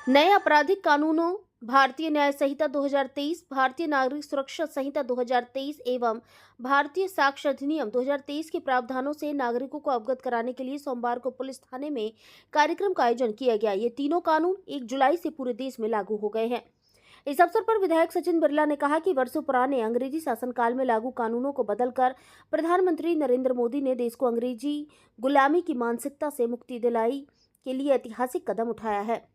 नए आपराधिक कानूनों भारतीय न्याय संहिता 2023, भारतीय नागरिक सुरक्षा संहिता 2023 एवं भारतीय साक्ष्य अधिनियम 2023 के प्रावधानों से नागरिकों को अवगत कराने के लिए सोमवार को पुलिस थाने में कार्यक्रम का आयोजन किया गया। ये तीनों कानून 1 जुलाई से पूरे देश में लागू हो गए हैं। इस अवसर पर विधायक सचिन बिरला ने कहा कि वर्षों पुराने अंग्रेजी शासनकाल में लागू कानूनों को बदलकर प्रधानमंत्री नरेंद्र मोदी ने देश को अंग्रेजी गुलामी की मानसिकता से मुक्ति दिलाई के लिए ऐतिहासिक कदम उठाया है।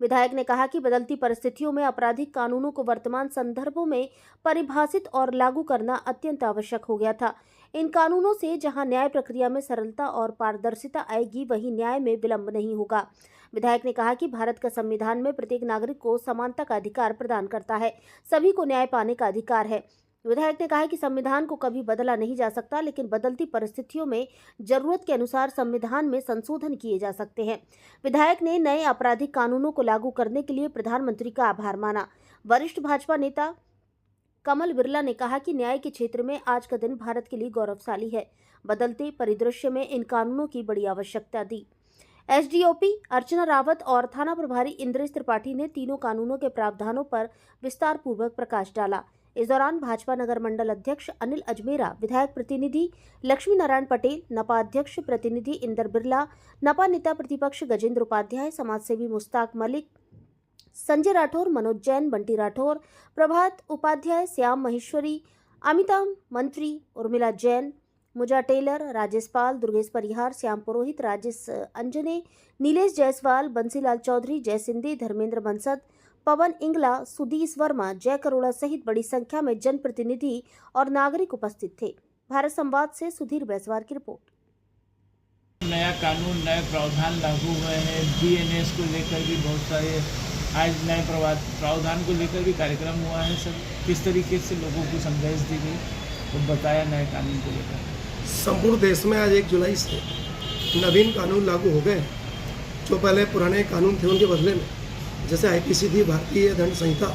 विधायक ने कहा कि बदलती परिस्थितियों में आपराधिक कानूनों को वर्तमान संदर्भों में परिभाषित और लागू करना अत्यंत आवश्यक हो गया था। इन कानूनों से जहां न्याय प्रक्रिया में सरलता और पारदर्शिता आएगी, वहीं न्याय में विलंब नहीं होगा। विधायक ने कहा कि भारत का संविधान में प्रत्येक नागरिक को समानता का अधिकार प्रदान करता है, सभी को न्याय पाने का अधिकार है। विधायक ने कहा कि संविधान को कभी बदला नहीं जा सकता, लेकिन बदलती परिस्थितियों में जरूरत के अनुसार संविधान में संशोधन किए जा सकते हैं। विधायक ने नए आपराधिक कानूनों को लागू करने के लिए प्रधानमंत्री का आभार माना। वरिष्ठ भाजपा नेता कमल बिरला ने कहा कि न्याय के क्षेत्र में आज का दिन भारत के लिए गौरवशाली है। बदलते परिदृश्य में इन कानूनों की बड़ी आवश्यकता दी। एसडीओपी अर्चना रावत और थाना प्रभारी इंद्रेश त्रिपाठी ने तीनों कानूनों के प्रावधानों पर विस्तार पूर्वक प्रकाश डाला। इस दौरान भाजपा नगर मंडल अध्यक्ष अनिल अजमेरा, विधायक प्रतिनिधि लक्ष्मी नारायण पटेल, नपा अध्यक्ष प्रतिनिधि इंदर बिरला, नपा नेता प्रतिपक्ष गजेंद्र उपाध्याय, समाजसेवी मुश्ताक मलिक, संजय राठौर, मनोज जैन, बंटी राठौर, प्रभात उपाध्याय, श्याम महेश्वरी, अमिता मंत्री, उर्मिला जैन, मुजा टेलर, राजेश पाल, दुर्गेश परिहार, श्याम पुरोहित, राजेश अंजने, नीलेश जायसवाल, बंसीलाल चौधरी, जय सिंधी, धर्मेंद्र बंसद, पवन इंगला, सुधीश वर्मा, जय करोड़ा सहित बड़ी संख्या में जनप्रतिनिधि और नागरिक उपस्थित थे। भारत संवाद से सुधीर बैसवार की रिपोर्ट। नया कानून, नए प्रावधान लागू हुए हैं। बीएनएस को लेकर भी बहुत सारे आज नए प्रावधान को लेकर भी कार्यक्रम हुआ है। सब किस तरीके से लोगों को समझाइश दी गई और बताया नए कानून को लेकर। संपूर्ण देश में आज 1 जुलाई से नवीन कानून लागू हो गए। जो पहले पुराने कानून थे उनके बदले में जैसे आईपीसी थी, भारतीय दंड संहिता,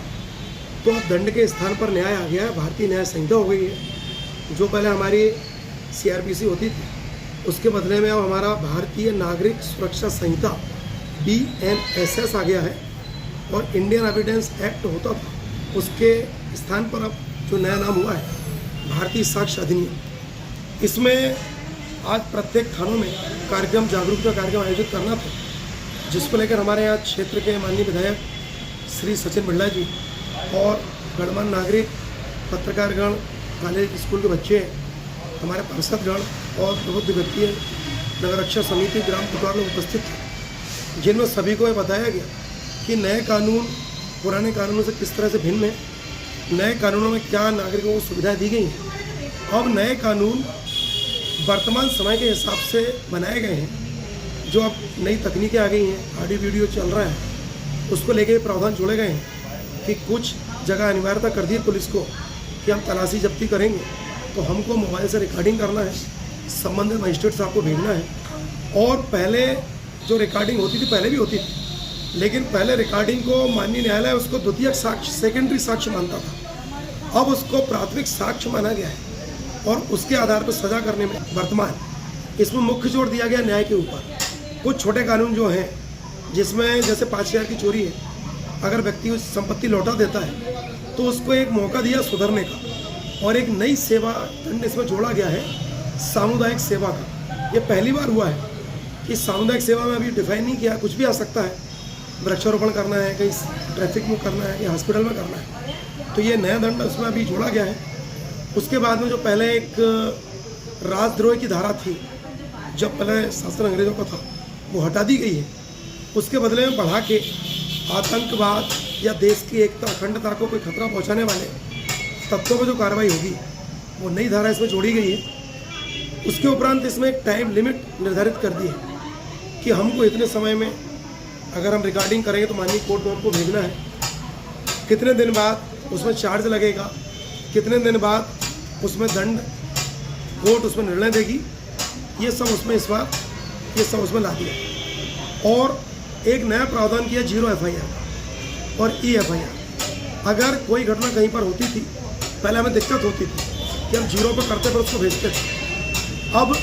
तो अब दंड के स्थान पर न्याय आ गया है, भारतीय न्याय संहिता हो गई है। जो पहले हमारी सीआरपीसी होती थी उसके बदले में अब हमारा भारतीय नागरिक सुरक्षा संहिता बीएनएसएस आ गया है। और इंडियन एविडेंस एक्ट होता था, उसके स्थान पर अब जो नया नाम हुआ है भारतीय साक्ष्य अधिनियम। इसमें आज प्रत्येक थानों में कार्यक्रम, जागरूकता कार्यक्रम आयोजित करना था, जिसको लेकर हमारे यहाँ क्षेत्र के माननीय विधायक श्री सचिन बिरला जी और गणमान्य नागरिक, पत्रकारगण, कॉलेज स्कूल के बच्चे, हमारे पार्षदगण और प्रबुद्ध व्यक्ति, नगर रक्षा समिति, ग्राम कोतवाल लोग उपस्थित थे, जिनमें सभी को यह बताया गया कि नए कानून पुराने कानूनों से किस तरह से भिन्न है, नए कानूनों में क्या नागरिकों को सुविधाएँ दी गई हैं। अब नए कानून वर्तमान समय के हिसाब से बनाए गए हैं। जो अब नई तकनीकें आ गई हैं, ऑडियो वीडियो चल रहा है, उसको लेके प्रावधान जोड़े गए हैं कि कुछ जगह अनिवार्यता कर दी है पुलिस को कि हम तलाशी जब्ती करेंगे तो हमको मोबाइल से रिकॉर्डिंग करना है, संबंधित मजिस्ट्रेट साहब को भेजना है। और पहले जो रिकॉर्डिंग होती थी, पहले भी होती थी, लेकिन पहले रिकॉर्डिंग को माननीय न्यायालय उसको द्वितीयक साक्ष्य, सेकेंडरी साक्ष्य मानता था। अब उसको प्राथमिक साक्ष्य माना गया है और उसके आधार पर सजा करने में वर्तमान इसमें मुख्य जोर दिया गया न्याय के ऊपर। कुछ छोटे कानून जो हैं, जिसमें जैसे 5,000 की चोरी है, अगर व्यक्ति उस संपत्ति लौटा देता है तो उसको एक मौका दिया सुधरने का। और एक नई सेवा दंड इसमें जोड़ा गया है, सामुदायिक सेवा का। ये पहली बार हुआ है कि सामुदायिक सेवा में अभी डिफाइन नहीं किया, कुछ भी आ सकता है, वृक्षारोपण करना है, कहीं ट्रैफिक में करना है, कहीं हॉस्पिटल में करना है, तो ये नया दंड उसमें अभी जोड़ा गया है। उसके बाद में जो पहले एक राजद्रोह की धारा थी, जब पहले शासन अंग्रेजों का था, वो हटा दी गई है। उसके बदले में बढ़ा के आतंकवाद या देश की एकता, अखंडता को कोई खतरा पहुंचाने वाले तत्वों पर जो कार्रवाई होगी, वो नई धारा इसमें जोड़ी गई है। उसके उपरांत इसमें एक टाइम लिमिट निर्धारित कर दी है कि हमको इतने समय में अगर हम रिकॉर्डिंग करेंगे तो माननीय कोर्ट में हमको भेजना है, कितने दिन बाद उसमें चार्ज लगेगा, कितने दिन बाद उसमें दंड कोर्ट उसमें निर्णय देगी, ये सब उसमें इस बार ये सब उसमें ला दिया। और एक नया प्रावधान किया 0 FIR और E FIR। अगर कोई घटना कहीं पर होती थी, पहले हमें दिक्कत होती थी कि हम 0 पर करते पर उसको भेजते थे। अब